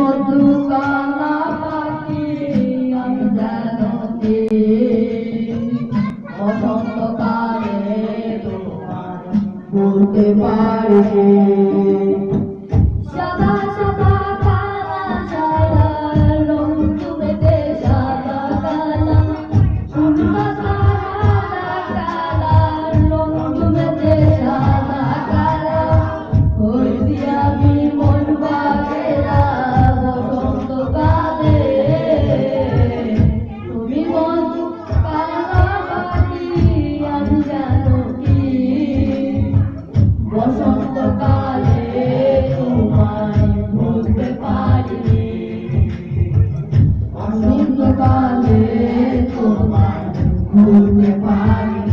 বন্ধু কালা পাখি আমি জানো কি বসন্তকালে তোমার বলতে পারি সাদা সাদা কালা সাদা রং তুমেতে সাদা কালা সুন্দর সাদা কালা রং তুমেতে সাদা কালা হইছি আমি মন বাগেরা বসন্তকালে তুমি বন্ধু কালা পাখি আমি জানো কি বসন্তকালে তোমায় ভুলতে পারি বসন্তকালে তোমায় ভুলতে পারি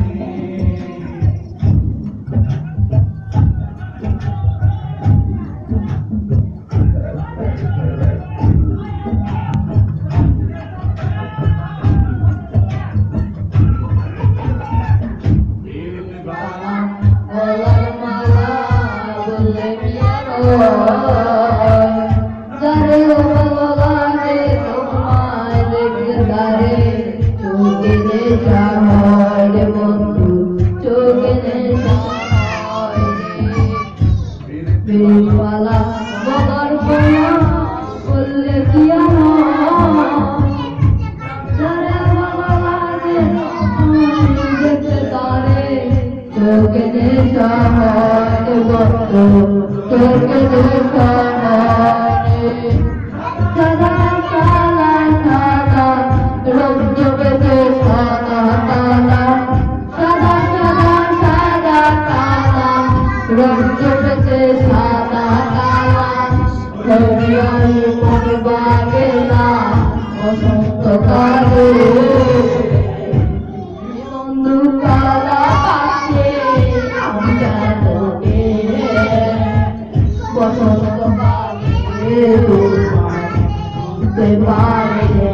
বন্ধু কালা পাখি আমি জানো কি বসন্তকালে তোমায় ভুলতে পারি